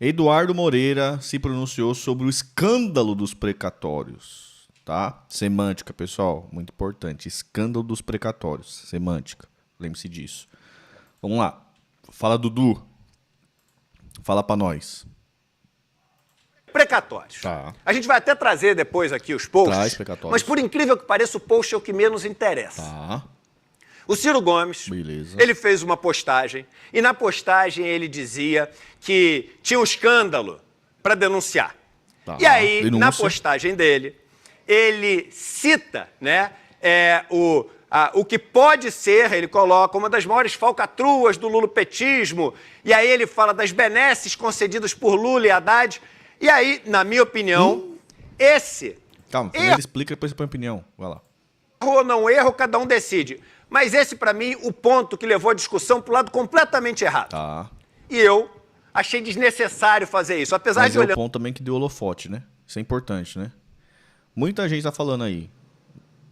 Eduardo Moreira se pronunciou sobre o escândalo dos precatórios, tá? Semântica, pessoal, muito importante. Escândalo dos precatórios, semântica. Lembre-se disso. Vamos lá. Fala, Dudu. Fala pra nós. Precatórios. Tá. A gente vai até trazer depois aqui os posts. Traz precatórios. Mas por incrível que pareça, o post é o que menos interessa. Tá. O Ciro Gomes, Beleza. ele fez uma postagem, e na postagem ele dizia que tinha um escândalo para denunciar. Tá. E aí, Denúncia. na postagem dele, ele cita, né, o que pode ser, ele coloca, uma das maiores falcatruas do lulopetismo, e aí ele fala das benesses concedidas por Lula e Haddad, e aí, na minha opinião, esse... Calma, primeiro explica, depois você põe opinião. Vai lá. Erro ou não erro, cada um decide. Mas esse, para mim, o ponto que levou a discussão para o lado completamente errado. Tá. E eu achei desnecessário fazer isso. Apesar Mas de é olhar... o ponto também que deu holofote, né? Isso é importante, né? Muita gente tá falando aí.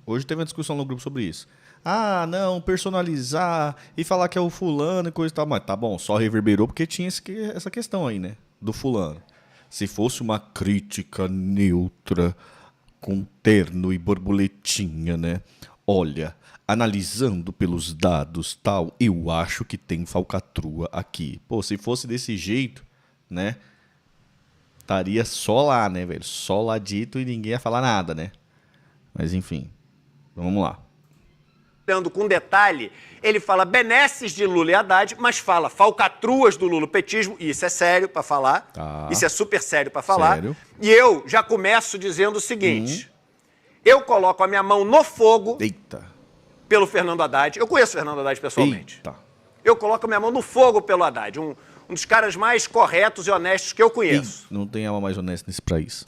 Hoje teve uma discussão no grupo sobre isso. Ah, não, personalizar e falar que é o fulano e coisa e tal. Mas tá bom, só reverberou porque tinha essa questão aí, né? Do fulano. Se fosse uma crítica neutra, com terno e borboletinha, né? Olha, analisando pelos dados tal, eu acho que tem falcatrua aqui. Pô, se fosse desse jeito, né? Estaria só lá, né, velho? Só lá dito e ninguém ia falar nada, né? Mas enfim, vamos lá. olhando com detalhe, ele fala benesses de Lula e Haddad, mas fala falcatruas do lulopetismo, e isso é sério para falar, Tá. isso é super sério para falar. Sério. E eu já começo dizendo o seguinte, eu coloco a minha mão no fogo Eita. pelo Fernando Haddad, eu conheço o Fernando Haddad pessoalmente, Eita. eu coloco a minha mão no fogo pelo Haddad, um dos caras mais corretos e honestos que eu conheço. Não tem alma mais honesta nesse país.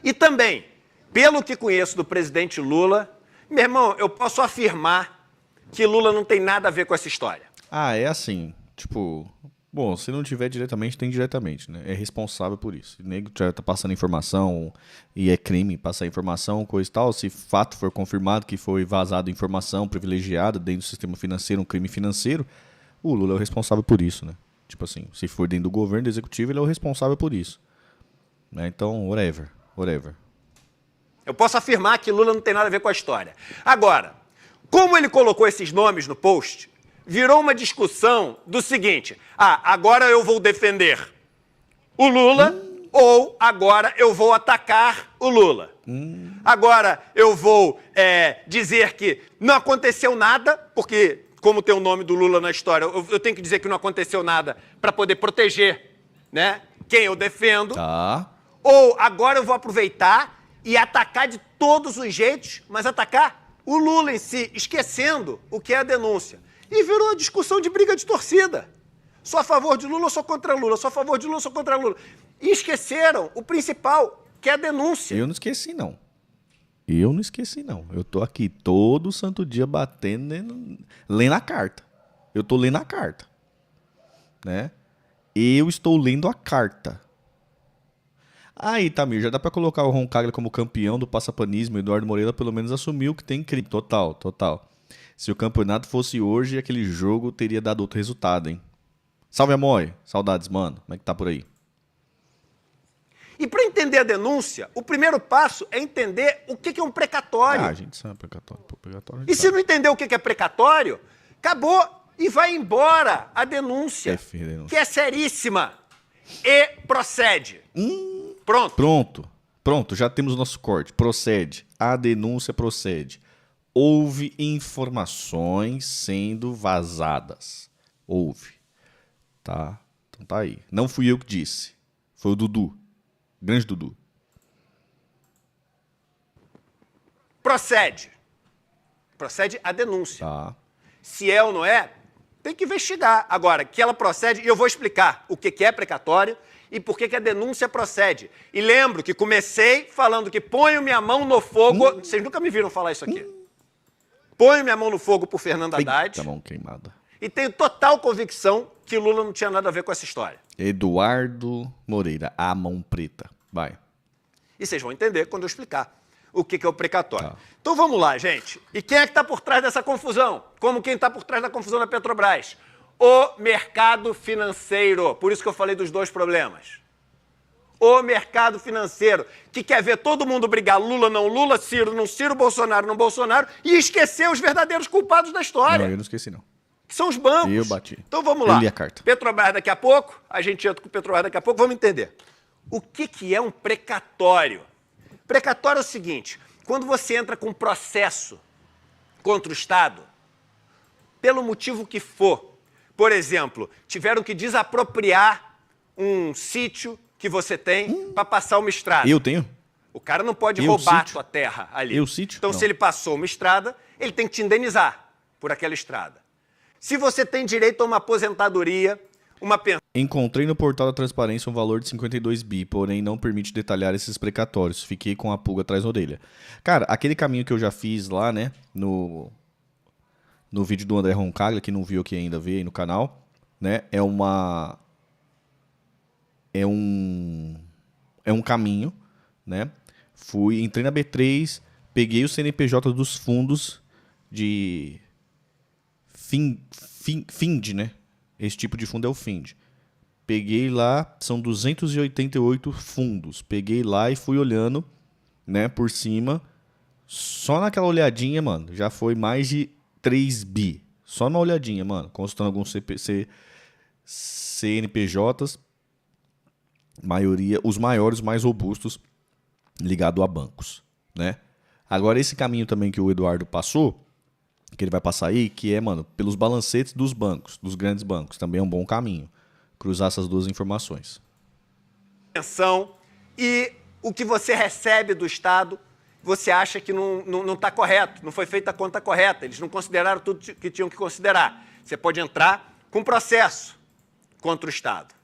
E também, pelo que conheço do presidente Lula, meu irmão, eu posso afirmar que Lula não tem nada a ver com essa história. Ah, é assim, tipo... Bom, se não tiver diretamente, tem diretamente, né? É responsável por isso. O nego já tá passando informação e é crime passar informação, coisa e tal. Se fato for confirmado que foi vazado informação privilegiada dentro do sistema financeiro, um crime financeiro, o Lula é o responsável por isso, né? Tipo assim, se for dentro do governo, do executivo, ele é o responsável por isso. Né? Então, whatever. Eu posso afirmar que Lula não tem nada a ver com a história. Agora, como ele colocou esses nomes no post, virou uma discussão do seguinte, agora eu vou defender o Lula ou agora eu vou atacar o Lula. Agora eu vou dizer que não aconteceu nada, porque como tem o nome do Lula na história, eu tenho que dizer que não aconteceu nada para poder proteger, né, quem eu defendo. Tá. Ou agora eu vou aproveitar e atacar de todos os jeitos, mas atacar o Lula em si, esquecendo o que é a denúncia. E virou uma discussão de briga de torcida. Sou a favor de Lula, sou contra Lula, sou a favor de Lula, sou contra Lula. E esqueceram o principal, que é a denúncia. Eu não esqueci, não. Eu tô aqui todo santo dia batendo, lendo a carta. Eu tô lendo a carta. Né? Eu estou lendo a carta. Aí, Tamir, já dá pra colocar o Roncaglia como campeão do passapanismo. Eduardo Moreira pelo menos assumiu que tem crime. Total. Se o campeonato fosse hoje, aquele jogo teria dado outro resultado, hein? Salve, Amói. Saudades, mano. Como é que tá por aí? E para entender a denúncia, o primeiro passo é entender o que é um precatório. A gente sabe precatório. Pô, precatório E se não entender o que é precatório, acabou e vai embora a denúncia, que é seríssima. E procede. Pronto, já temos o nosso corte. Procede. A denúncia procede. Houve informações sendo vazadas. Houve. Tá? Então tá aí. Não fui eu que disse. Foi o Dudu. Grande Dudu. Procede. Procede a denúncia. Tá. Se é ou não é, tem que investigar. Agora, que ela procede, e eu vou explicar o que é precatório e por que a denúncia procede. E lembro que comecei falando que ponho minha mão no fogo... Vocês nunca me viram falar isso aqui. Ponho minha mão no fogo por Fernando Haddad. Eita, mão queimada. E tenho total convicção que Lula não tinha nada a ver com essa história. Eduardo Moreira, a mão preta. Vai. E vocês vão entender quando eu explicar o que é o precatório. Tá. Então vamos lá, gente. E quem é que está por trás dessa confusão? Como quem está por trás da confusão da Petrobras? o mercado financeiro. Por isso que eu falei dos dois problemas. O mercado financeiro, que quer ver todo mundo brigar Lula, não Lula, Ciro, não Ciro, Bolsonaro, não Bolsonaro, e esquecer os verdadeiros culpados da história. Não, eu não esqueci, não. Que são os bancos. Eu bati. Então vamos lá. Eu li a carta. Petrobras daqui a pouco, a gente entra com o Petrobras daqui a pouco, vamos entender. O que é um precatório? Precatório é o seguinte, quando você entra com um processo contra o Estado, pelo motivo que for, por exemplo, tiveram que desapropriar um sítio que você tem para passar uma estrada. Eu tenho? O cara não pode Eu roubar a sítio? tua terra ali. Eu sítio? Então, Não. se ele passou uma estrada, ele tem que te indenizar por aquela estrada. Se você tem direito a uma aposentadoria, uma pensão... Encontrei no portal da transparência um valor de 52 bi, porém não permite detalhar esses precatórios. Fiquei com a pulga atrás da orelha. Cara, aquele caminho que eu já fiz lá, né, no vídeo do André Roncaglia, que não viu aqui ainda, vê aí no canal, né, é um caminho, né, entrei na B3, peguei o CNPJ dos fundos de FIND, né, esse tipo de fundo é o FIND. Peguei lá, são 288 fundos. Peguei lá e fui olhando, né, por cima. Só naquela olhadinha, mano, já foi mais de 3 bi. Só na olhadinha, mano. Consultando alguns CNPJs. Maioria, os maiores, mais robustos, ligado a bancos, né? Agora, esse caminho também que o Eduardo passou, que ele vai passar aí, que é, mano, pelos balancetes dos bancos, dos grandes bancos. Também é um bom caminho. Cruzar essas duas informações. E o que você recebe do Estado, você acha que não está correto, não foi feita a conta correta, eles não consideraram tudo que tinham que considerar. Você pode entrar com processo contra o Estado.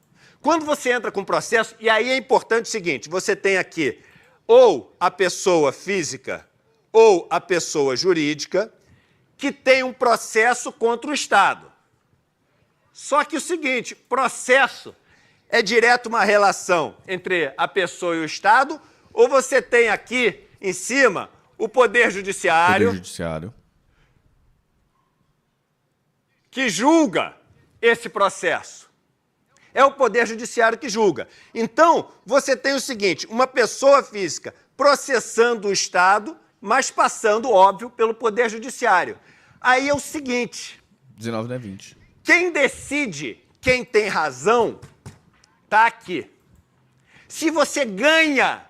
Quando você entra com processo, e aí é importante o seguinte, você tem aqui ou a pessoa física ou a pessoa jurídica que tem um processo contra o Estado. Só que o seguinte, processo é direto uma relação entre a pessoa e o Estado, ou você tem aqui em cima o Poder Judiciário, que julga esse processo. É o Poder Judiciário que julga. Então, você tem o seguinte, uma pessoa física processando o Estado, mas passando, óbvio, pelo Poder Judiciário. Aí é o seguinte... 19 não é 20. Quem decide quem tem razão está aqui. Se você ganha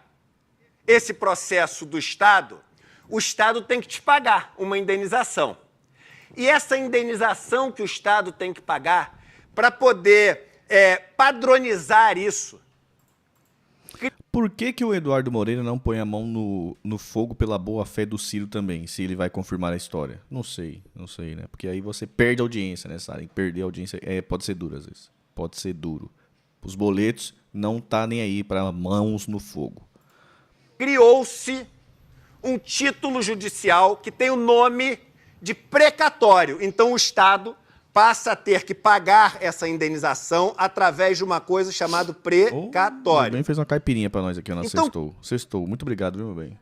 esse processo do Estado, o Estado tem que te pagar uma indenização. E essa indenização que o Estado tem que pagar para poder padronizar isso. Por que o Eduardo Moreira não põe a mão no fogo pela boa-fé do Ciro também, se ele vai confirmar a história? Não sei, né? Porque aí você perde a audiência, né, Sara? Perder a audiência pode ser duro às vezes. Pode ser duro. Os boletos não tá nem aí para mãos no fogo. Criou-se um título judicial que tem o nome de precatório. Então o Estado passa a ter que pagar essa indenização através de uma coisa chamada precatório. O bem fez uma caipirinha pra nós aqui, Então... Sextou. Muito obrigado, viu, meu bem?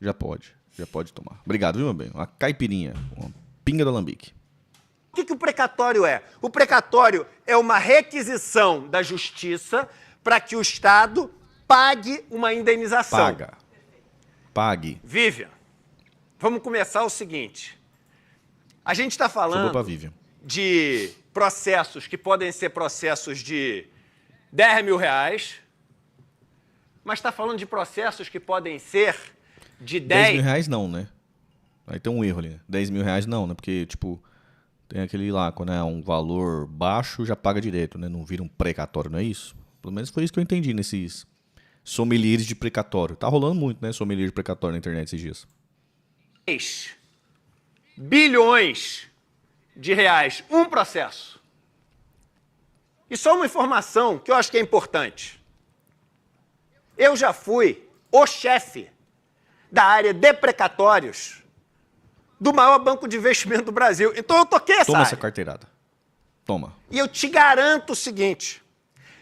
Já pode tomar. Obrigado, viu, meu bem? Uma caipirinha, uma pinga do alambique. O que o precatório é? O precatório é uma requisição da Justiça para que o Estado pague uma indenização. Pague. Vivian, vamos começar o seguinte. A gente está falando de processos que podem ser processos de 10 mil reais, mas está falando de processos que podem ser de 10 mil reais não, né? Aí tem um erro ali, né? 10 mil reais não, né? Porque, tipo, tem aquele lá, quando é um valor baixo, já paga direito, né? Não vira um precatório, não é isso? Pelo menos foi isso que eu entendi nesses sommeliers de precatório. Tá rolando muito, né? Sommelier de precatório na internet esses dias. 10 bilhões de reais, um processo. E só uma informação que eu acho que é importante. Eu já fui o chefe da área de precatórios do maior banco de investimento do Brasil. Então eu toquei essa área. Toma essa carteirada. Toma. E eu te garanto o seguinte,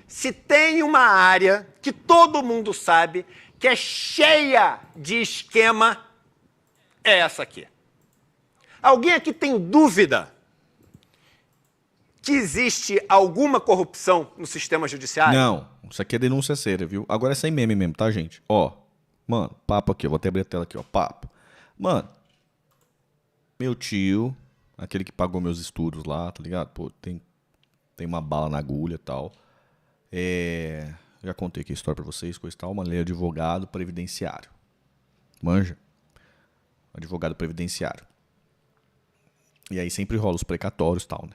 se tem uma área que todo mundo sabe que é cheia de esquema, é essa aqui. Alguém aqui tem dúvida que existe alguma corrupção no sistema judiciário? Não, isso aqui é denúncia séria, viu? Agora é sem meme mesmo, tá, gente? Ó, mano, papo aqui, eu vou até abrir a tela aqui, ó, papo. Mano, meu tio, aquele que pagou meus estudos lá, tá ligado? Pô, tem uma bala na agulha e tal. Já contei aqui a história pra vocês, coisa e tal, mas ele é advogado previdenciário. Manja? Advogado previdenciário. E aí sempre rola os precatórios e tal, né?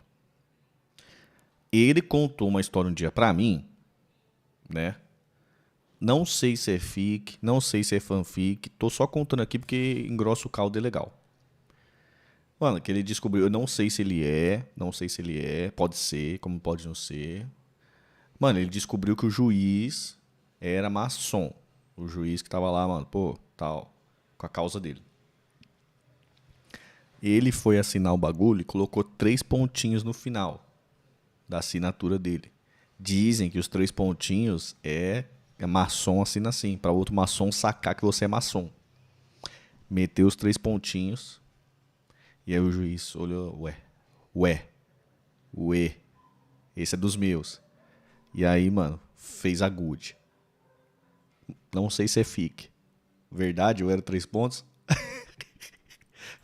Ele contou uma história um dia pra mim, né? Não sei se é fic, não sei se é fanfic, tô só contando aqui porque engrossa o caldo é legal. Mano, que ele descobriu, eu não sei se ele é, pode ser, como pode não ser. Mano, ele descobriu que o juiz era maçom. O juiz que tava lá, mano, pô, tal, com a causa dele. Ele foi assinar o bagulho e colocou 3 pontinhos no final da assinatura dele. Dizem que os 3 pontinhos é maçom assina assim, para outro maçom sacar que você é maçom. Meteu os 3 pontinhos e aí o juiz olhou, ué, esse é dos meus. E aí, mano, fez a good. Não sei se é fic. Verdade, eu era 3 pontos?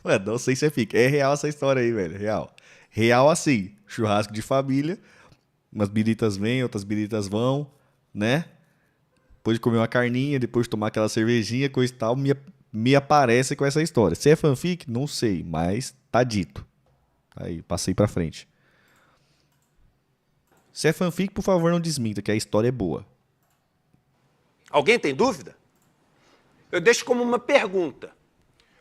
Ué, não sei se é fic. É real essa história aí, velho, real. Real assim, churrasco de família, umas biritas vêm, outras biritas vão, né? Depois de comer uma carninha, depois de tomar aquela cervejinha, coisa e tal, me aparece com essa história. Se é fanfic, não sei, mas tá dito. Aí, passei pra frente. Se é fanfic, por favor, não desminta, que a história é boa. Alguém tem dúvida? Eu deixo como uma pergunta.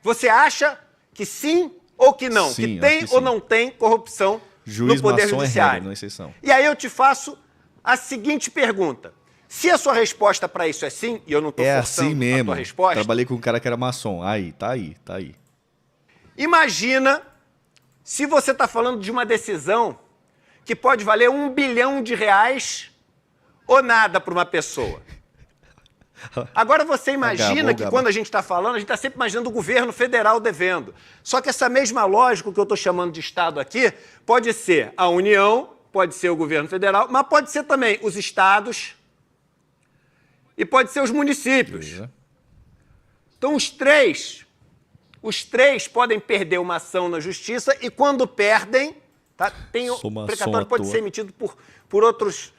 Você acha que sim ou que não? Sim, que tem que ou sim. não tem corrupção Juiz no Poder maçom é Judiciário? regra, não é exceção. E aí eu te faço a seguinte pergunta. Se a sua resposta para isso é sim, e eu não estou É forçando assim a mesmo. tua resposta, Trabalhei com um cara que era maçom. Aí, tá aí. imagina se você está falando de uma decisão que pode valer R$1 bilhão ou nada para uma pessoa. Agora você imagina que quando a gente está falando, a gente está sempre imaginando o governo federal devendo. Só que essa mesma lógica que eu estou chamando de Estado aqui, pode ser a União, pode ser o governo federal, mas pode ser também os estados e pode ser os municípios. Beleza. Então os três podem perder uma ação na justiça e quando perdem, tá, o precatório pode ser emitido por outros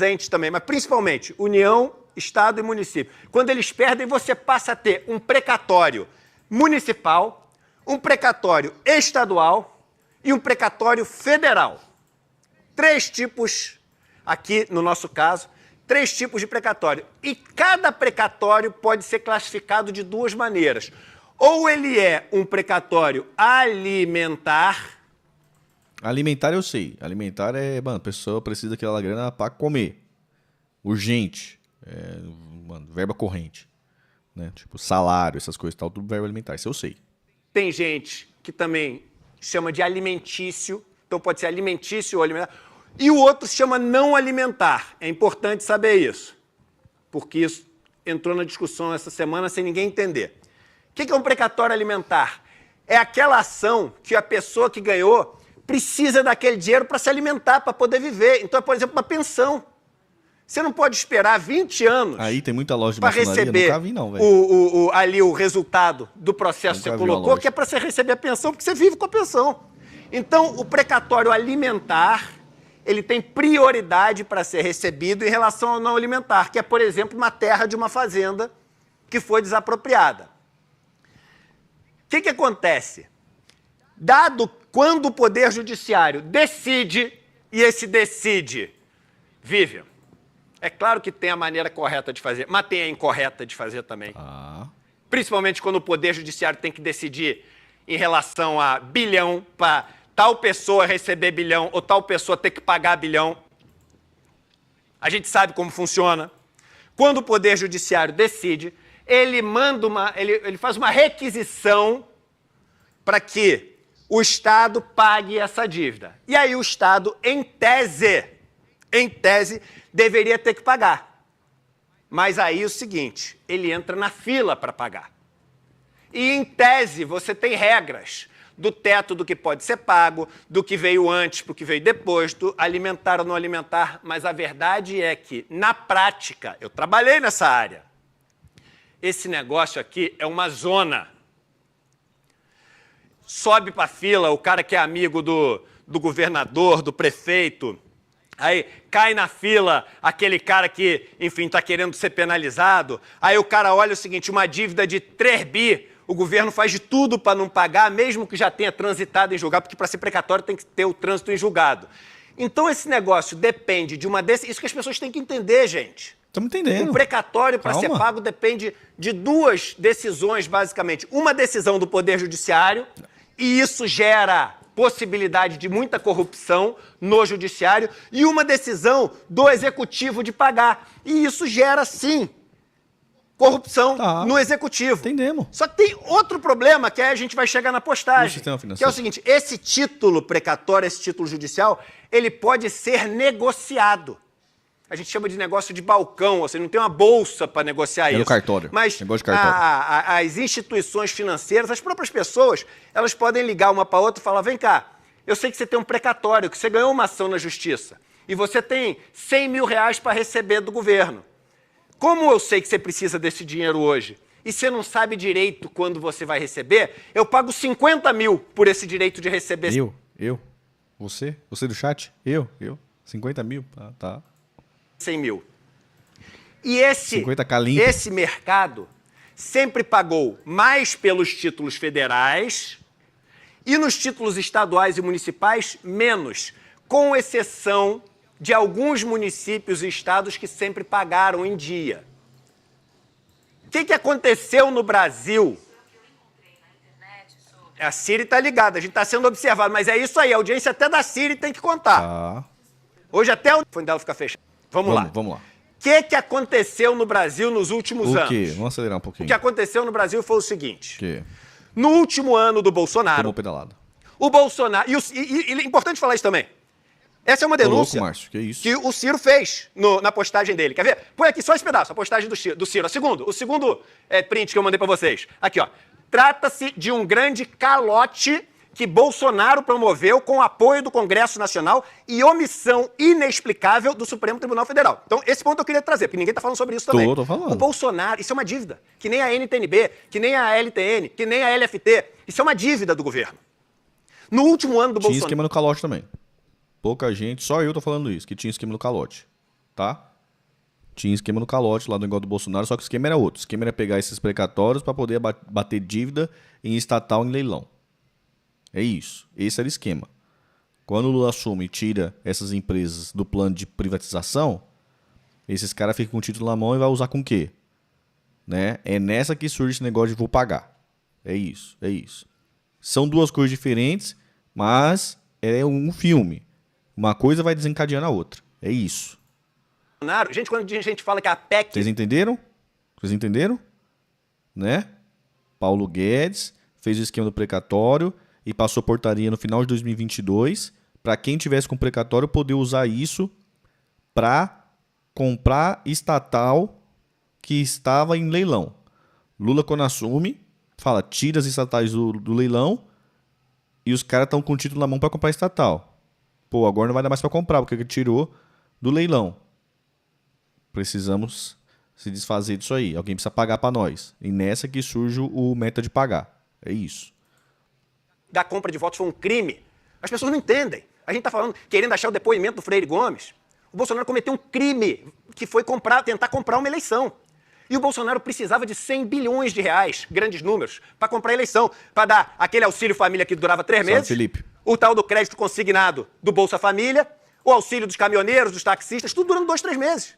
entes também, mas principalmente União, Estado e município. Quando eles perdem, você passa a ter um precatório municipal, um precatório estadual e um precatório federal. 3 tipos, aqui no nosso caso, 3 tipos de precatório. E cada precatório pode ser classificado de 2 maneiras. Ou ele é um precatório alimentar. Alimentar eu sei. Alimentar é, mano, a pessoa precisa daquela grana pra comer. Urgente. Mano, verba corrente. Né? Tipo, salário, essas coisas e tal, tudo verba alimentar. Isso eu sei. Tem gente que também chama de alimentício. Então pode ser alimentício ou alimentar. E o outro se chama não alimentar. É importante saber isso. Porque isso entrou na discussão essa semana sem ninguém entender. O que é um precatório alimentar? É aquela ação que a pessoa que ganhou precisa daquele dinheiro para se alimentar, para poder viver. Então é, por exemplo, uma pensão. Você não pode esperar 20 anos Aí tem muita loja de para maçonaria, receber nunca vi não, velho. ali o resultado do processo que você colocou, que é para você receber a pensão, porque você vive com a pensão. Então, o precatório alimentar, ele tem prioridade para ser recebido em relação ao não alimentar, que é, por exemplo, uma terra de uma fazenda que foi desapropriada. O que acontece? Dado quando o Poder Judiciário decide, e esse decide, Vivian, é claro que tem a maneira correta de fazer, mas tem a incorreta de fazer também. Principalmente quando o Poder Judiciário tem que decidir em relação a bilhão para tal pessoa receber bilhão ou tal pessoa ter que pagar bilhão. A gente sabe como funciona. Quando o Poder Judiciário decide, ele ele faz uma requisição para que o Estado pague essa dívida. E aí o Estado, em tese, deveria ter que pagar. Mas aí é o seguinte, ele entra na fila para pagar. E em tese você tem regras do teto do que pode ser pago, do que veio antes para o que veio depois, do alimentar ou não alimentar. Mas a verdade é que, na prática, eu trabalhei nessa área. Esse negócio aqui é uma zona. Sobe para a fila o cara que é amigo do governador, do prefeito. Aí cai na fila aquele cara que, enfim, está querendo ser penalizado. Aí o cara olha o seguinte, uma dívida de 3 bi, o governo faz de tudo para não pagar, mesmo que já tenha transitado em julgado, porque para ser precatório tem que ter o trânsito em julgado. Então esse negócio depende de uma decisão. Isso que as pessoas têm que entender, gente. Estamos entendendo. Um precatório para ser pago depende de 2 decisões, basicamente. Uma decisão do Poder Judiciário, e isso gera possibilidade de muita corrupção no judiciário, e uma decisão do executivo de pagar. E isso gera, sim, corrupção no executivo. Entendemos. Só que tem outro problema, que aí a gente vai chegar na postagem, sistema financeiro. que é o seguinte, esse título precatório, esse título judicial, ele pode ser negociado. A gente chama de negócio de balcão, ou seja, não tem uma bolsa para negociar isso. No cartório. Mas negócio de cartório. As instituições financeiras, as próprias pessoas, elas podem ligar uma para outra e falar, vem cá, eu sei que você tem um precatório, que você ganhou uma ação na justiça, e você tem 100 mil reais para receber do governo. Como eu sei que você precisa desse dinheiro hoje, e você não sabe direito quando você vai receber, eu pago 50 mil por esse direito de receber. Eu? Você? Você do chat? Eu? 50 mil? Tá. 100 mil. E esse mercado sempre pagou mais pelos títulos federais e nos títulos estaduais e municipais menos, com exceção de alguns municípios e estados que sempre pagaram em dia. O que aconteceu no Brasil? A Siri está ligada, a gente está sendo observado, mas é isso aí, a audiência até da Siri tem que contar. Hoje até o telefone dela fica fechado. Vamos lá. O que aconteceu no Brasil nos últimos anos? O quê? Vamos acelerar um pouquinho. O que aconteceu no Brasil foi o seguinte. No último ano do Bolsonaro... Tomou pedalada. O Bolsonaro... E é importante falar isso também. Essa é uma denúncia Márcio, que o Ciro fez na postagem dele. Quer ver? Põe aqui só esse pedaço, a postagem do Ciro. O segundo print que eu mandei para vocês. Aqui, ó. Trata-se de um grande calote que Bolsonaro promoveu com apoio do Congresso Nacional e omissão inexplicável do Supremo Tribunal Federal. Então, esse ponto eu queria trazer, porque ninguém está falando sobre isso também. Tô falando. O Bolsonaro, isso é uma dívida, que nem a NTNB, que nem a LTN, que nem a LFT. Isso é uma dívida do governo. No último ano do Bolsonaro... Tinha esquema no calote também. Pouca gente, só eu tô falando isso, que tinha esquema no calote, tá? Tinha esquema no calote lá no negócio do Bolsonaro, só que o esquema era outro. O esquema era pegar esses precatórios para poder bater dívida em estatal em leilão. É isso. Esse era o esquema. Quando o Lula assume e tira essas empresas do plano de privatização, esses caras ficam com o título na mão e vai usar com o quê? Né? É nessa que surge esse negócio de vou pagar. É isso. São 2 coisas diferentes, mas é um filme. Uma coisa vai desencadeando a outra. É isso. Gente, quando a gente fala que a PEC... Vocês entenderam? Né? Paulo Guedes fez o esquema do precatório e passou portaria no final de 2022 para quem tivesse com precatório poder usar isso para comprar estatal que estava em leilão. Lula, quando assume, fala, tira as estatais do leilão e os caras estão com o título na mão para comprar estatal. Pô, agora não vai dar mais para comprar, porque ele tirou do leilão. Precisamos se desfazer disso aí. Alguém precisa pagar para nós. E nessa que surge o meta de pagar. É isso. Da compra de votos foi um crime. As pessoas não entendem. A gente está falando, querendo achar o depoimento do Freire Gomes. O Bolsonaro cometeu um crime, que foi tentar comprar uma eleição. E o Bolsonaro precisava de 100 bilhões de reais, grandes números, para comprar a eleição. Para dar aquele auxílio família que durava 3 meses. Felipe. O tal do crédito consignado do Bolsa Família, o auxílio dos caminhoneiros, dos taxistas, tudo durando 2, 3 meses.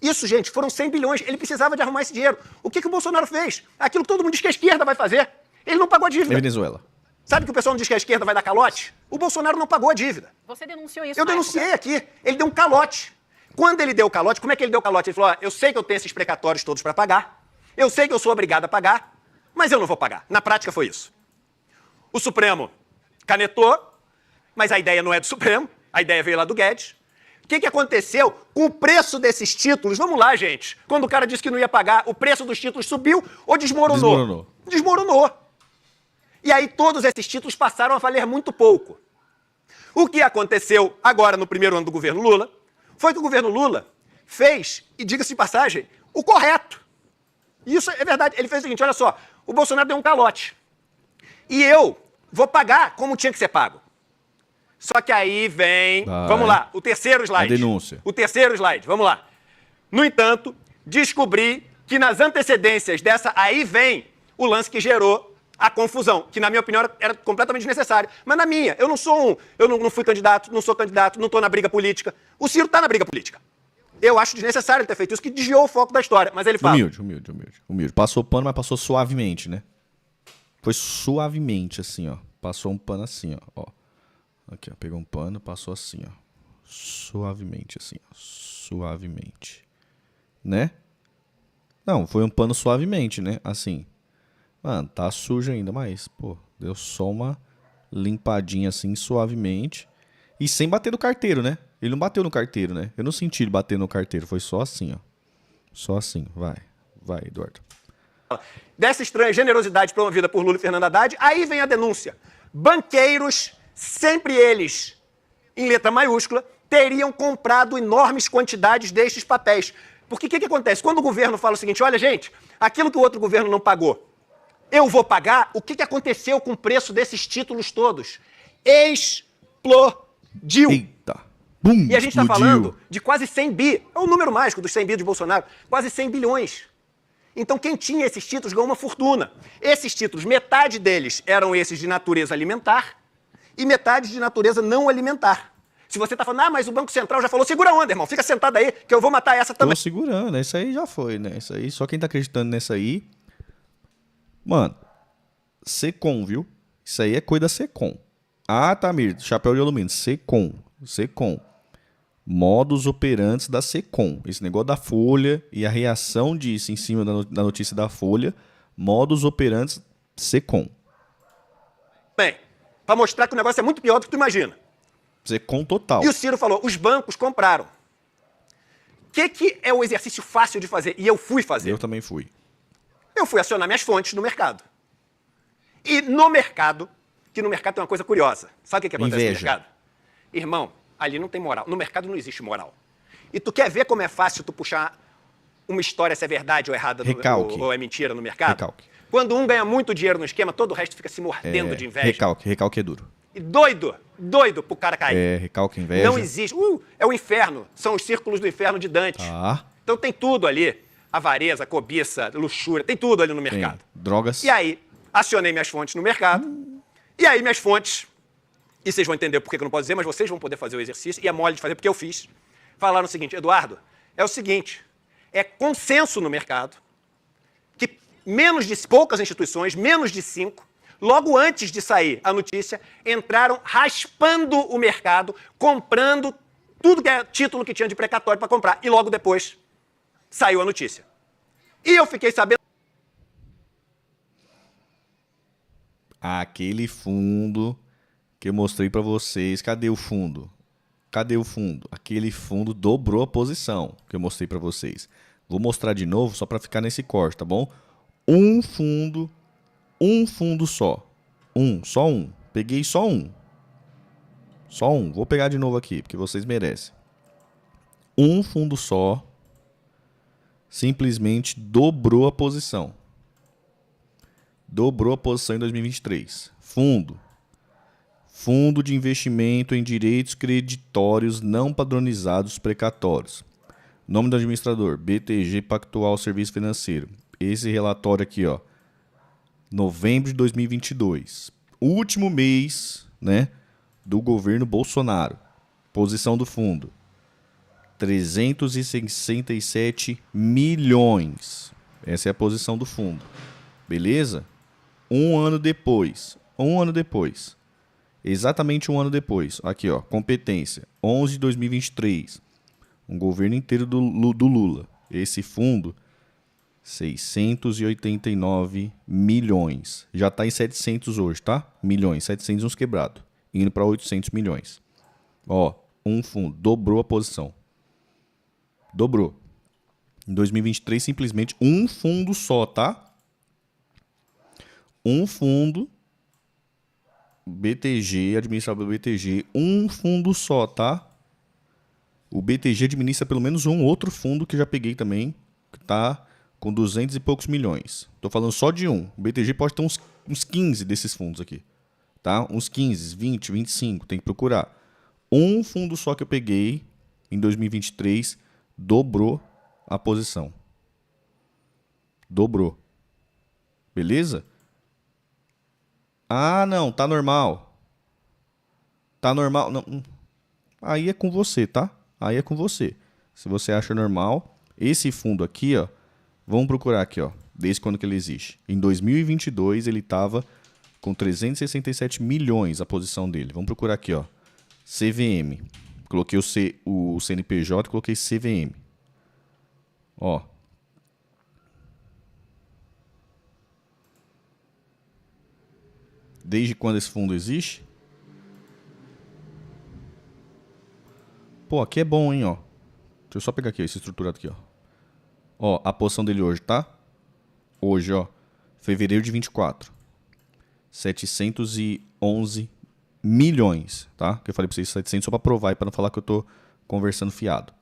Isso, gente, foram 100 bilhões. Ele precisava de arrumar esse dinheiro. O que o Bolsonaro fez? Aquilo que todo mundo diz que a esquerda vai fazer. Ele não pagou a dívida. É Venezuela. Sabe que o pessoal não diz que a esquerda vai dar calote? O Bolsonaro não pagou a dívida. Você denunciou isso. Eu denunciei aqui. Ele deu um calote. Quando ele deu o calote, como é que ele deu o calote? Ele falou, eu sei que eu tenho esses precatórios todos para pagar, eu sei que eu sou obrigado a pagar, mas eu não vou pagar. Na prática foi isso. O Supremo canetou, mas a ideia não é do Supremo, a ideia veio lá do Guedes. O que aconteceu com o preço desses títulos? Vamos lá, gente. Quando o cara disse que não ia pagar, o preço dos títulos subiu ou desmoronou? Desmoronou. E aí todos esses títulos passaram a valer muito pouco. O que aconteceu agora no primeiro ano do governo Lula foi que o governo Lula fez, e diga-se de passagem, o correto. E isso é verdade. Ele fez o seguinte, olha só, o Bolsonaro deu um calote. E eu vou pagar como tinha que ser pago. Só que aí vem, vamos lá, o terceiro slide. A denúncia. O terceiro slide, vamos lá. No entanto, descobri que nas antecedências dessa, aí vem o lance que gerou a confusão, que na minha opinião era completamente desnecessário. Mas na minha, eu não fui candidato, não sou candidato, não estou na briga política. O Ciro está na briga política. Eu acho desnecessário ele ter feito isso, que desviou o foco da história. Mas ele fala... Humilde. Passou pano, mas passou suavemente, né? Foi suavemente, assim, ó. Passou um pano assim, ó. Aqui, ó. Pegou um pano, passou assim, ó. Suavemente, assim, ó. Suavemente. Né? Não, foi um pano suavemente, né? Assim. Mano, tá sujo ainda, mas, pô, deu só uma limpadinha assim, suavemente. E sem bater no carteiro, né? Ele não bateu no carteiro, né? Eu não senti ele bater no carteiro, foi só assim, ó. Só assim, vai. Vai, Eduardo. Dessa estranha generosidade promovida por Lula e Fernando Haddad, aí vem a denúncia. Banqueiros, sempre eles, em letra maiúscula, teriam comprado enormes quantidades destes papéis. Porque o que acontece? Quando o governo fala o seguinte, olha, gente, aquilo que o outro governo não pagou, eu vou pagar, o que aconteceu com o preço desses títulos todos? Explodiu. Eita. Bum, e a gente está falando de quase 100 bi. É o número mágico dos 100 bi de Bolsonaro. Quase 100 bilhões. Então quem tinha esses títulos ganhou uma fortuna. Esses títulos, metade deles eram esses de natureza alimentar e metade de natureza não alimentar. Se você está falando, mas o Banco Central já falou, segura a onda, irmão, fica sentado aí que eu vou matar essa também. Tô segurando, isso aí já foi, né? Isso aí, só quem tá acreditando nessa aí... Mano, Secom, viu? Isso aí é coisa da Secom. Ah, Tamir, chapéu de alumínio. Secom. Modus operantes da Secom. Esse negócio da Folha e a reação disso em cima da notícia da Folha. Modus operantes Secom. Bem, para mostrar que o negócio é muito pior do que tu imagina. Secom total. E o Ciro falou, os bancos compraram. O que é o exercício fácil de fazer? E eu fui fazer. Eu também fui. Eu fui acionar minhas fontes no mercado. E no mercado, que no mercado tem uma coisa curiosa. Sabe o que acontece no mercado? Irmão, ali não tem moral. No mercado não existe moral. E tu quer ver como é fácil tu puxar uma história se é verdade ou errada ou é mentira no mercado? Recalque. Quando um ganha muito dinheiro no esquema, todo o resto fica se mordendo de inveja. Recalque é duro. E doido pro cara cair. Recalque, inveja. Não existe. É o inferno. São os círculos do inferno de Dante. Então tem tudo ali. Avareza, cobiça, luxúria, tem tudo ali no mercado. Drogas. E aí, acionei minhas fontes no mercado. E aí, minhas fontes, e vocês vão entender por que eu não posso dizer, mas vocês vão poder fazer o exercício, e é mole de fazer porque eu fiz. Falaram o seguinte, Eduardo, é o seguinte, é consenso no mercado que poucas instituições, menos de 5, logo antes de sair a notícia, entraram raspando o mercado, comprando tudo que é título que tinha de precatório para comprar. E logo depois saiu a notícia. E eu fiquei sabendo... Aquele fundo que eu mostrei para vocês. Cadê o fundo? Aquele fundo dobrou a posição que eu mostrei para vocês. Vou mostrar de novo só para ficar nesse corte, tá bom? Um fundo só. Só um. Peguei só um. Vou pegar de novo aqui, porque vocês merecem. Um fundo só simplesmente dobrou a posição. Dobrou a posição em 2023. Fundo de investimento em direitos creditórios não padronizados precatórios. Nome do administrador, BTG Pactual Serviço Financeiro. Esse relatório aqui, ó, novembro de 2022. Último mês, né, do governo Bolsonaro. Posição do fundo. 367 milhões. Essa é a posição do fundo. Beleza? Um ano depois. Exatamente um ano depois. Aqui, ó. Competência. 11 de 2023. Um governo inteiro do Lula. Esse fundo, 689 milhões. Já está em 700 hoje, tá? Milhões. 700 uns quebrados. Indo para 800 milhões. Ó, um fundo. Dobrou a posição. Dobrou. Em 2023, simplesmente um fundo só, tá? Um fundo BTG, administrado pelo BTG, um fundo só, tá? O BTG administra pelo menos um outro fundo que já peguei também, que tá com 200 e poucos milhões. Tô falando só de um. O BTG pode ter uns 15 desses fundos aqui, tá? Uns 15, 20, 25, tem que procurar. Um fundo só que eu peguei em 2023 dobrou a posição. Dobrou. Beleza? Ah, não, tá normal. Tá normal. Não. Aí é com você, tá? Aí é com você. Se você acha normal, esse fundo aqui, ó, vamos procurar aqui, ó, desde quando que ele existe. Em 2022 ele tava com 367 milhões a posição dele. Vamos procurar aqui, ó. CVM. Coloquei o CNPJ, coloquei CVM. Ó. Desde quando esse fundo existe? Pô, aqui é bom, hein, ó. Deixa eu só pegar aqui, esse estruturado aqui, ó. Ó, a posição dele hoje, tá? Hoje, ó. Fevereiro de 24. 711 milhões, tá? Que eu falei pra vocês 700 só pra provar e pra não falar que eu tô conversando fiado.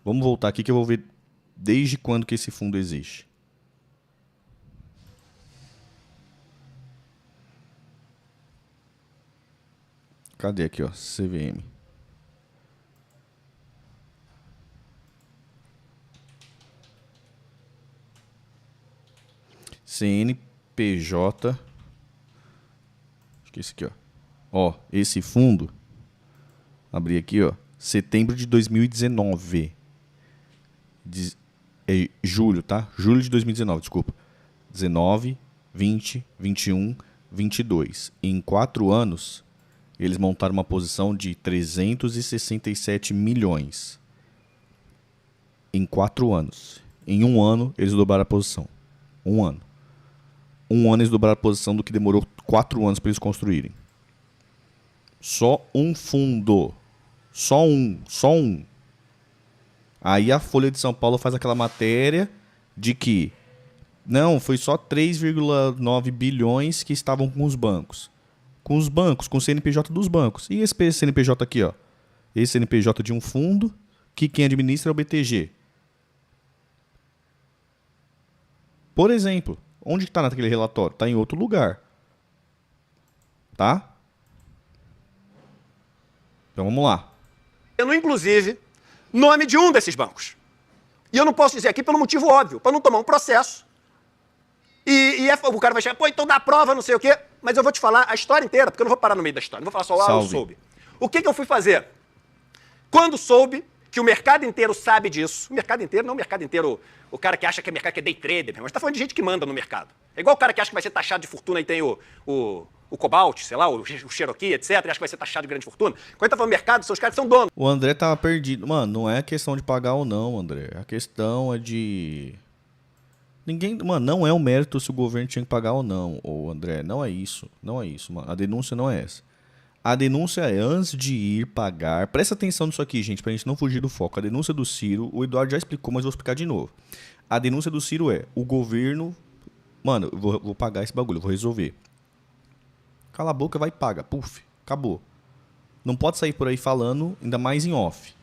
Vamos voltar aqui que eu vou ver desde quando que esse fundo existe. Cadê aqui, ó? CVM. CNPJ. Acho que é esse aqui, ó. Ó, esse fundo. Abri aqui, ó. Setembro de 2019. É julho, tá? Julho de 2019, desculpa. 19, 20, 21, 22. Em 4 anos, eles montaram uma posição de 367 milhões. Em 4 anos. Em 1 ano, eles dobraram a posição. 1 ano. 1 ano eles dobraram a posição do que demorou 4 anos para eles construírem. Só um fundo. Só um. Aí a Folha de São Paulo faz aquela matéria de que não, foi só 3,9 bilhões que estavam com os bancos. Com os bancos, com o CNPJ dos bancos. E esse CNPJ aqui, ó. Esse CNPJ de um fundo que quem administra é o BTG. Por exemplo, onde está naquele relatório? Está em outro lugar. Tá? Então vamos lá. Inclusive, nome de um desses bancos. E eu não posso dizer aqui pelo motivo óbvio, para não tomar um processo. O cara vai chegar, pô, então dá prova, não sei o quê. Mas eu vou te falar a história inteira, porque eu não vou parar no meio da história. Não vou falar só, eu soube. O que eu fui fazer? Quando soube que o mercado inteiro sabe disso, o mercado inteiro, não o mercado inteiro, o cara que acha que é mercado, que é day trader, mas tá falando de gente que manda no mercado. É igual o cara que acha que vai ser taxado de fortuna e tem o Cobalt, sei lá, o Cherokee, etc, e acha que vai ser taxado de grande fortuna. Quando tá falando mercado, são os caras que são donos. O André tava perdido. Mano, não é questão de pagar ou não, André. A questão é de... Mano, não é um mérito se o governo tinha que pagar ou não, ô André. Não é isso. Não é isso, mano. A denúncia não é essa. A denúncia é antes de ir pagar. Presta atenção nisso aqui, gente, pra gente não fugir do foco. A denúncia do Ciro, o Eduardo já explicou, mas vou explicar de novo. A denúncia do Ciro é: o governo. Mano, eu vou pagar esse bagulho, eu vou resolver. Cala a boca, vai e paga. Puf, acabou. Não pode sair por aí falando, ainda mais em off.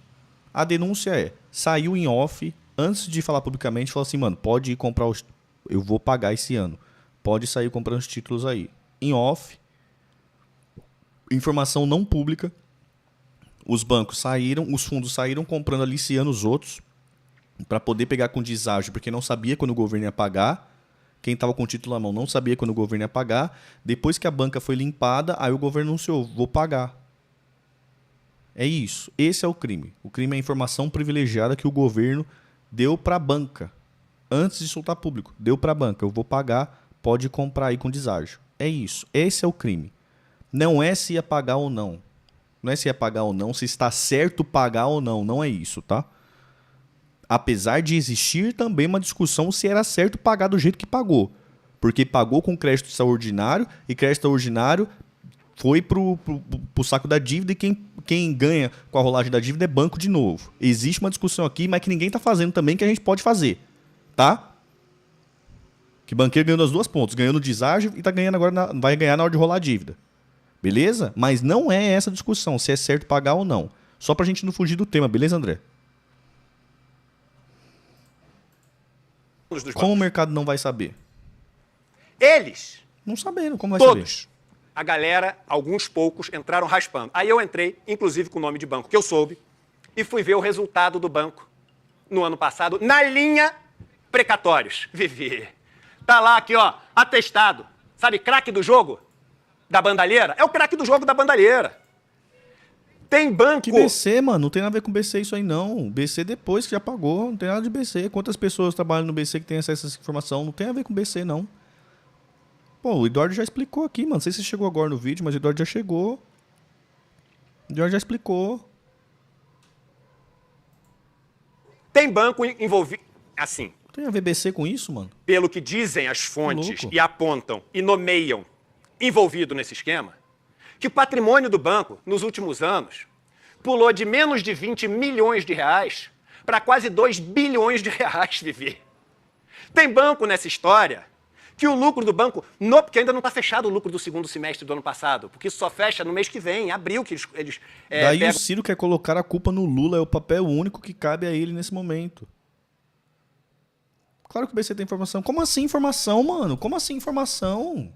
A denúncia é: saiu em off, antes de falar publicamente, falou assim, mano, pode ir comprar os... Eu vou pagar esse ano. Pode sair comprando os títulos aí. Em off, informação não pública, os bancos saíram, os fundos saíram comprando, aliciando os outros, para poder pegar com deságio, porque não sabia quando o governo ia pagar. Quem estava com o título na mão não sabia quando o governo ia pagar. Depois que a banca foi limpada, aí o governo anunciou, vou pagar. É isso. Esse é o crime. O crime é a informação privilegiada que o governo deu para a banca. Antes de soltar público. Deu para a banca. Eu vou pagar, pode comprar aí com deságio. É isso. Esse é o crime. Não é se ia pagar ou não. Não é se ia pagar ou não, se está certo pagar ou não. Não é isso, tá? Apesar de existir também uma discussão se era certo pagar do jeito que pagou. Porque pagou com crédito extraordinário e crédito extraordinário foi pro saco da dívida e quem ganha com a rolagem da dívida é banco de novo. Existe uma discussão aqui, mas que ninguém tá fazendo também, que a gente pode fazer. Tá? Que banqueiro ganhou nas duas pontas. Ganhou no deságio e tá ganhando agora vai ganhar na hora de rolar a dívida. Beleza? Mas não é essa a discussão, se é certo pagar ou não. Só pra gente não fugir do tema, beleza, André? Como o mercado não vai saber? Eles, Não sabendo, como vai saber? todos, a galera, alguns poucos, entraram raspando. Aí eu entrei, inclusive com o nome de banco que eu soube, e fui ver o resultado do banco no ano passado, na linha precatórios. Vivi. Tá lá aqui, ó, atestado. Sabe, craque do jogo da bandalheira? É o craque do jogo da bandalheira. Tem banco... Que BC, mano, não tem nada a ver com BC isso aí, não. BC depois que já pagou, não tem nada de BC. Quantas pessoas trabalham no BC que tem acesso a essa informação? Não tem a ver com BC, não. Pô, o Eduardo já explicou aqui, mano. Não sei se você chegou agora no vídeo, mas o Eduardo já chegou. O Eduardo já explicou. Tem banco envolvido... Assim, Tem a ver BC com isso, mano? pelo que dizem as fontes Louco. e apontam e nomeiam envolvido nesse esquema, que o patrimônio do banco, nos últimos anos, pulou de menos de 20 milhões de reais para quase 2 bilhões de reais, Vivi. Tem banco nessa história que o lucro do banco... porque ainda não está fechado o lucro do segundo semestre do ano passado, porque isso só fecha no mês que vem, em abril, que eles Daí pegam... o Ciro quer colocar a culpa no Lula, é o papel único que cabe a ele nesse momento. Claro que o BC tem informação. Como assim informação, mano? Como assim informação?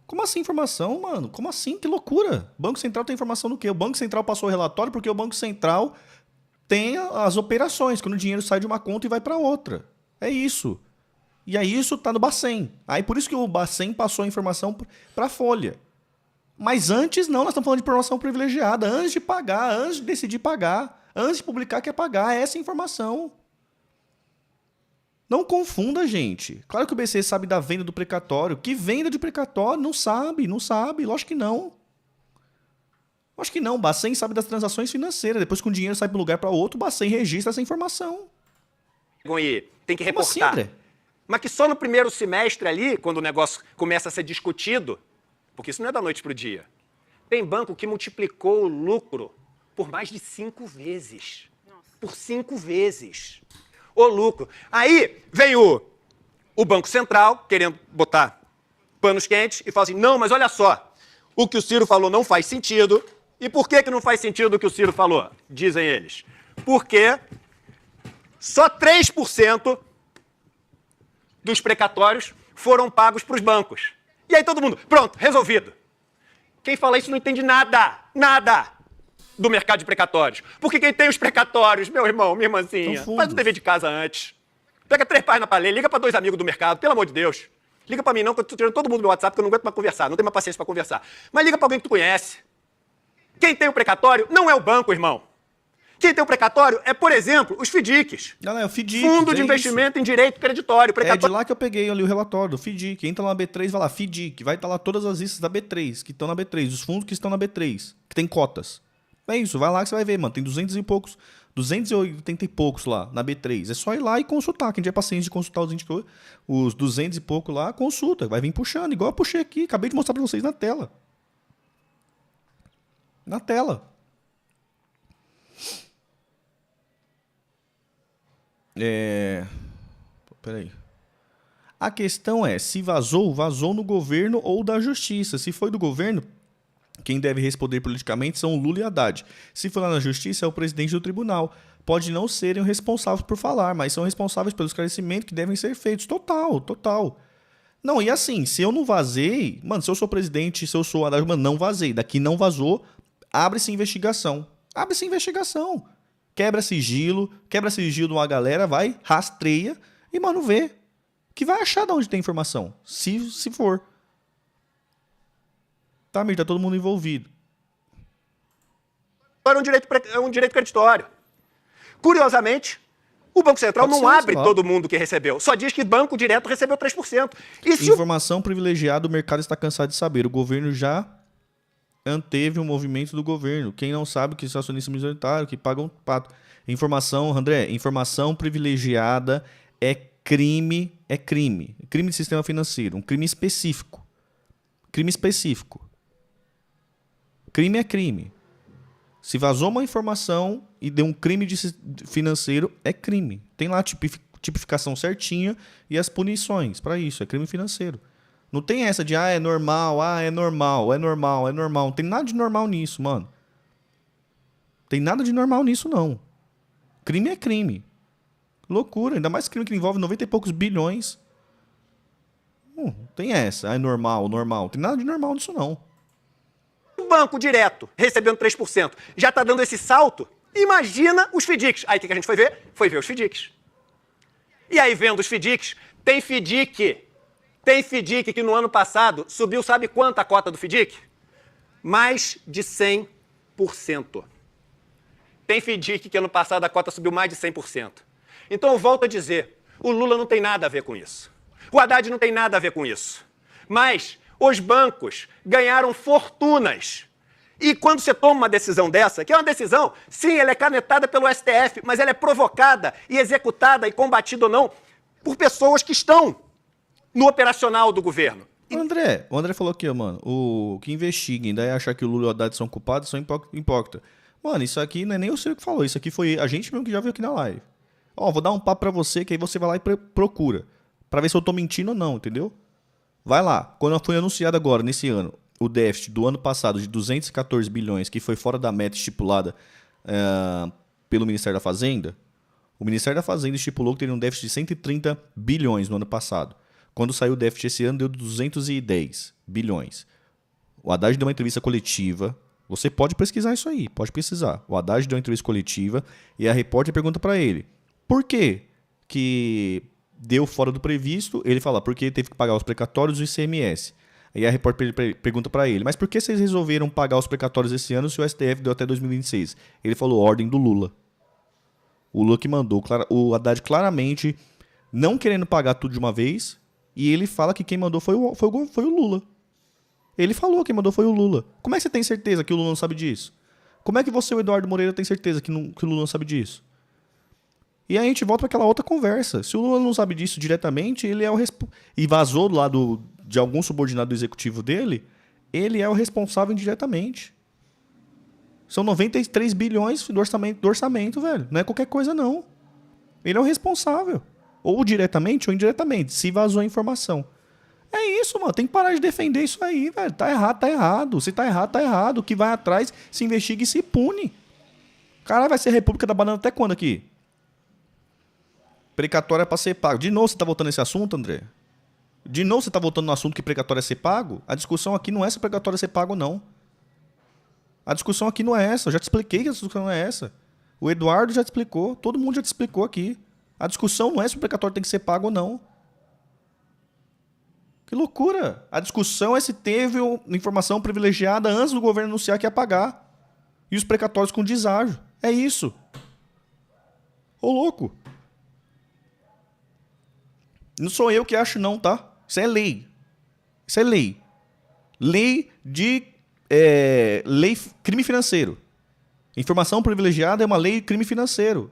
Como assim informação, mano? Como assim? Que loucura. O Banco Central tem informação do quê? O Banco Central passou o relatório porque o Banco Central tem as operações, quando o dinheiro sai de uma conta e vai para outra. É isso. E aí isso tá no Bacen. Aí por isso que o Bacen passou a informação para a Folha. Mas antes não, nós estamos falando de informação privilegiada. Antes de pagar, antes de decidir pagar, antes de publicar que é pagar, é essa informação. Não confunda, gente. Claro que o BC sabe da venda do precatório. Que venda de precatório? Não sabe, não sabe. Lógico que não. Lógico que não. O Bacen sabe das transações financeiras. Depois que o dinheiro sai de um lugar para outro, o Bacen registra essa informação. E tem que Como assim, reportar. André? Mas que só no primeiro semestre ali, quando o negócio começa a ser discutido, porque isso não é da noite para o dia, tem banco que multiplicou o lucro por mais de 5 vezes. Por 5 vezes. O lucro. Aí vem o Banco Central querendo botar panos quentes e fala assim, não, mas olha só, o que o Ciro falou não faz sentido. E por que não faz sentido o que o Ciro falou? Dizem eles. Porque só 3% dos precatórios foram pagos para os bancos. E aí todo mundo, pronto, resolvido. Quem fala isso não entende nada, nada do mercado de precatórios. Porque quem tem os precatórios, meu irmão, minha irmãzinha, faz o dever de casa antes. Pega 3 páginas para ler, liga para 2 amigos do mercado, pelo amor de Deus. Liga para mim não, que eu tô tirando todo mundo do meu WhatsApp, que eu não aguento mais conversar, não tenho mais paciência para conversar. Mas liga para alguém que tu conhece. Quem tem o precatório não é o banco, irmão. Quem tem o precatório é, por exemplo, os FDICs. Não, é o FDIC. Fundo de Investimento em Direito Creditório. É de lá que eu peguei ali o relatório do FDIC. Entra lá na B3, vai lá, FDIC. Vai estar lá todas as listas da B3, que estão na B3. Os fundos que estão na B3, que tem cotas. É isso, vai lá que você vai ver, mano. Tem 200 e poucos, 280 e poucos lá na B3. É só ir lá e consultar. Quem tiver paciência de consultar os 200 e pouco lá, consulta. Vai vir puxando, igual eu puxei aqui. Acabei de mostrar pra vocês na tela. Na tela. Peraí. A questão é, se vazou, vazou no governo ou da justiça. Se foi do governo, quem deve responder politicamente são o Lula e Haddad. Se for lá na justiça, é o presidente do tribunal. Pode não serem os responsáveis por falar, mas são responsáveis pelo esclarecimento que devem ser feitos. Total, total. Não, e assim, se eu não vazei... Mano, se eu sou presidente, se eu sou Haddad, mano, não vazei. Daqui não vazou, abre-se investigação. Abre-se investigação. Quebra sigilo de uma galera, vai, rastreia e, mano, vê. Que vai achar de onde tem informação, se for. Tá, amigo, tá todo mundo envolvido. Agora é um direito creditório. Curiosamente, o Banco Central não abre todo mundo que recebeu. Só diz que banco direto recebeu 3%. E se informação privilegiada, o mercado está cansado de saber. O governo já anteve o movimento do governo. Quem não sabe que são acionistas minoritários, que pagam pato. Informação, André, informação privilegiada é crime. É crime. Crime de sistema financeiro. Um crime específico. Crime específico. Crime é crime. Se vazou uma informação e deu um crime financeiro, é crime. Tem lá a tipificação certinha e as punições para isso. É crime financeiro. Não tem essa de, é normal, é normal, é normal, é normal. Não tem nada de normal nisso, mano. Tem nada de normal nisso, não. Crime é crime. Loucura, ainda mais crime que envolve 90 e poucos bilhões. Tem essa, é normal, normal. Não tem nada de normal nisso, não. O banco direto, recebendo 3%, já está dando esse salto. Imagina os FDICs. Aí o que a gente foi ver? Foi ver os FDICs. E aí, vendo os FDICs, tem FDIC que no ano passado subiu, sabe quanto a cota do FDIC? Mais de 100%. Tem FDIC que ano passado a cota subiu mais de 100%. Então eu volto a dizer, o Lula não tem nada a ver com isso. O Haddad não tem nada a ver com isso. Mas os bancos ganharam fortunas. E quando você toma uma decisão dessa, que é uma decisão, sim, ela é canetada pelo STF, mas ela é provocada e executada e combatida ou não por pessoas que estão no operacional do governo. O André falou aqui, mano, o que investiguem, daí achar que o Lula e o Haddad são culpados, são hipócritas. Mano, isso aqui não é nem o senhor que falou, isso aqui foi a gente mesmo que já viu aqui na live. Ó, vou dar um papo pra você, que aí você vai lá e procura, pra ver se eu tô mentindo ou não, entendeu? Vai lá, quando foi anunciado agora, nesse ano, o déficit do ano passado de 214 bilhões, que foi fora da meta estipulada pelo Ministério da Fazenda, o Ministério da Fazenda estipulou que teria um déficit de 130 bilhões no ano passado. Quando saiu o déficit esse ano, deu 210 bilhões. O Haddad deu uma entrevista coletiva. Você pode pesquisar isso aí, pode pesquisar. O Haddad deu uma entrevista coletiva e a repórter pergunta para ele, por que deu fora do previsto? Ele fala, porque teve que pagar os precatórios e o ICMS. Aí a repórter pergunta para ele, mas por que vocês resolveram pagar os precatórios esse ano se o STF deu até 2026? Ele falou, ordem do Lula. O Lula que mandou. O Haddad claramente não querendo pagar tudo de uma vez, e ele fala que quem mandou foi o Lula. Ele falou que quem mandou foi o Lula. Como é que você tem certeza que o Lula não sabe disso? Como é que você, o Eduardo Moreira, tem certeza que o Lula não sabe disso? E aí a gente volta para aquela outra conversa. Se o Lula não sabe disso diretamente, ele é o e vazou do lado de algum subordinado do executivo dele, ele é o responsável indiretamente. São 93 bilhões do orçamento, velho. Não é qualquer coisa, não. Ele é o responsável. Ou diretamente ou indiretamente, se vazou a informação. É isso, mano. Tem que parar de defender isso aí, velho. Tá errado, tá errado. Se tá errado, tá errado. O que vai atrás, se investiga e se pune. Caralho, vai ser República da Banana até quando aqui? Precatório é pra ser pago. De novo você tá voltando nesse assunto, André? De novo você tá voltando no assunto que precatório é ser pago? A discussão aqui não é se precatório é ser pago ou não. A discussão aqui não é essa. Eu já te expliquei que a discussão não é essa. O Eduardo já te explicou. Todo mundo já te explicou aqui. A discussão não é se o precatório tem que ser pago ou não. Que loucura. A discussão é se teve informação privilegiada antes do governo anunciar que ia pagar. E os precatórios com deságio. É isso. Ô, louco. Não sou eu que acho não, tá? Isso é lei. Isso é lei. Lei de... lei crime financeiro. Informação privilegiada é uma lei de crime financeiro.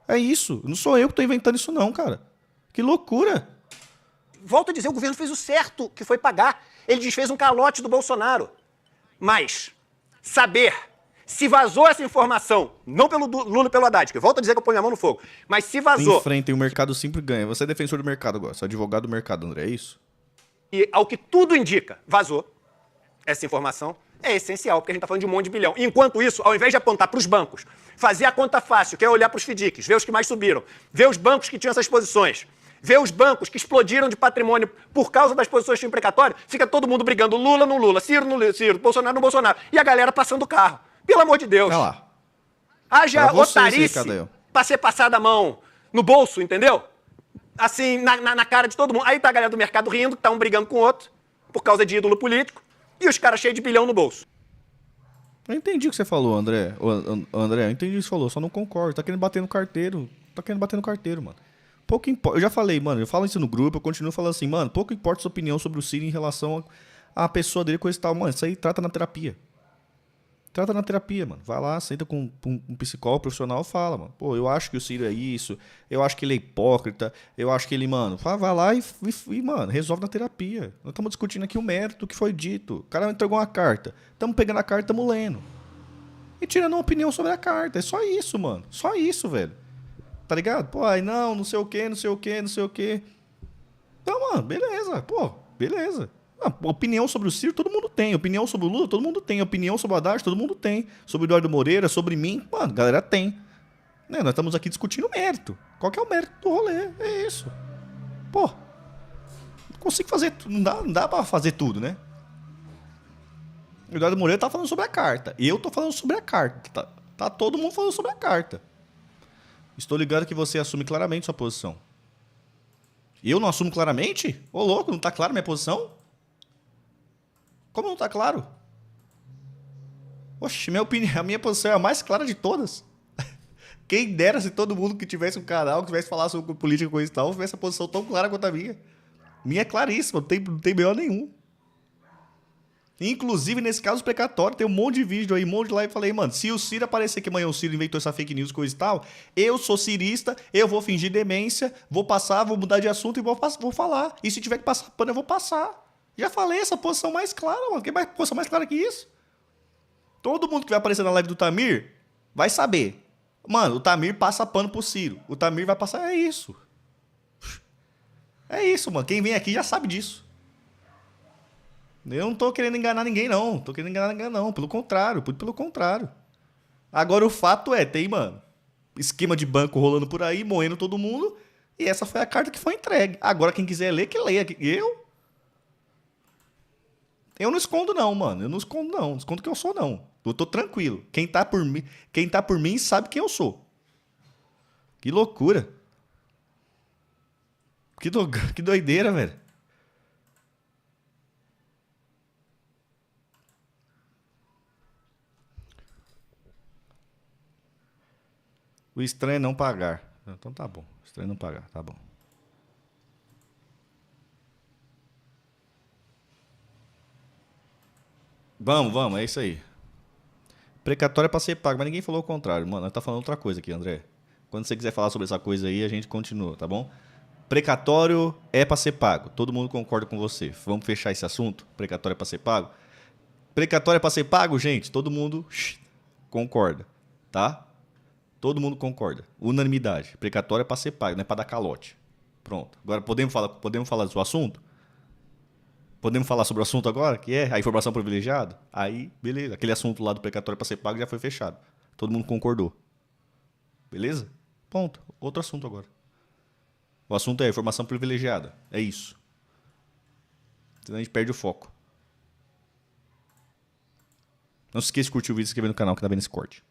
É isso. Não sou eu que estou inventando isso não, cara. Que loucura. Volto a dizer, o governo fez o certo, que foi pagar. Ele desfez um calote do Bolsonaro. Mas saber se vazou essa informação, não pelo Lula e pelo Haddad, que volto a dizer que eu ponho a mão no fogo, mas se vazou... Enfrentem, o mercado sempre ganha. Você é defensor do mercado agora, você é advogado do mercado, André, é isso? E ao que tudo indica, vazou essa informação, é essencial, porque a gente está falando de um monte de bilhão. Enquanto isso, ao invés de apontar para os bancos, fazer a conta fácil, que é olhar para os FDICs, ver os que mais subiram, ver os bancos que tinham essas posições, ver os bancos que explodiram de patrimônio por causa das posições de precatório, fica todo mundo brigando Lula no Lula, Ciro no Ciro, Bolsonaro no Bolsonaro, e a galera passando o carro. Pelo amor de Deus. Olha lá. Haja otarice para ser passada a mão no bolso, entendeu? Assim, na cara de todo mundo. Aí tá a galera do mercado rindo, que tá um brigando com o outro, por causa de ídolo político, e os caras cheios de bilhão no bolso. Eu entendi o que você falou, André. André, eu entendi o que você falou, só não concordo. Tá querendo bater no carteiro. Tá querendo bater no carteiro, mano. Pouco importa. Eu já falei, mano, eu falo isso no grupo, eu continuo falando assim, mano, pouco importa sua opinião sobre o Ciro em relação à pessoa dele, coisa e tal. Mano, isso aí trata na terapia. Trata na terapia, mano. Vai lá, senta com um psicólogo profissional e fala, mano. Pô, eu acho que o Ciro é isso, eu acho que ele é hipócrita, eu acho que ele, mano... Vai lá e mano, resolve na terapia. Nós estamos discutindo aqui o mérito que foi dito. O cara entregou uma carta. Estamos pegando a carta e estamos lendo. E tirando uma opinião sobre a carta. É só isso, mano. Só isso, velho. Tá ligado? Pô, aí não sei o quê, não sei o quê, não sei o quê. Então, mano, beleza. Pô, Beleza. Opinião sobre o Ciro, todo mundo tem. Opinião sobre o Lula, todo mundo tem. Opinião sobre o Haddad, todo mundo tem. Sobre o Eduardo Moreira, sobre mim, mano, a galera tem. Né? Nós estamos aqui discutindo mérito. Qual que é o mérito do rolê? É isso. Pô, não consigo fazer tudo. Não dá pra fazer tudo, né? O Eduardo Moreira tá falando sobre a carta. Eu tô falando sobre a carta. Tá todo mundo falando sobre a carta. Estou ligado que você assume claramente sua posição. Eu não assumo claramente? Ô, louco, não tá clara minha posição? Como não tá claro? Oxe, a minha posição é a mais clara de todas. Quem dera se todo mundo que tivesse um canal, que tivesse falar sobre política e coisa e tal, tivesse a posição tão clara quanto a minha. Minha é claríssima, não tem melhor nenhum. Inclusive, nesse caso precatório, tem um monte de vídeo aí, um monte de live. Falei, mano, se o Ciro aparecer que amanhã o Ciro inventou essa fake news, coisa e tal, eu sou cirista, eu vou fingir demência, vou passar, vou mudar de assunto e vou falar. E se tiver que passar pano, eu vou passar. Já falei essa posição mais clara, mano. Que posição mais clara que isso? Todo mundo que vai aparecer na live do Tamir vai saber. Mano, o Tamir passa pano pro Ciro. O Tamir vai passar... É isso. É isso, mano. Quem vem aqui já sabe disso. Eu não tô querendo enganar ninguém, não. Tô querendo enganar ninguém, não. Pelo contrário. Pelo contrário. Agora, o fato é, tem, mano, esquema de banco rolando por aí, moendo todo mundo. E essa foi a carta que foi entregue. Agora, quem quiser ler, que leia. Eu não escondo, não, mano. Eu não escondo, não. Não escondo quem eu sou, não. Eu tô tranquilo. Quem tá por mim sabe quem eu sou. Que loucura. Que doideira, velho. O estranho é não pagar. Então tá bom. O estranho é não pagar, tá bom. Vamos, é isso aí. Precatório é pra ser pago, mas ninguém falou o contrário. Mano, nós tá falando outra coisa aqui, André. Quando você quiser falar sobre essa coisa aí, a gente continua, tá bom? Precatório é pra ser pago. Todo mundo concorda com você. Vamos fechar esse assunto? Precatório é pra ser pago? Precatório é pra ser pago, gente? Todo mundo concorda, tá? Todo mundo concorda. Unanimidade. Precatório é pra ser pago, não é pra dar calote. Pronto. Agora podemos falar do seu assunto? Podemos falar sobre o assunto agora, que é a informação privilegiada? Aí, beleza. Aquele assunto lá do precatório para ser pago já foi fechado. Todo mundo concordou. Beleza? Ponto. Outro assunto agora. O assunto é a informação privilegiada. É isso. Senão a gente perde o foco. Não se esqueça de curtir o vídeo e se inscrever no canal que tá vendo esse corte.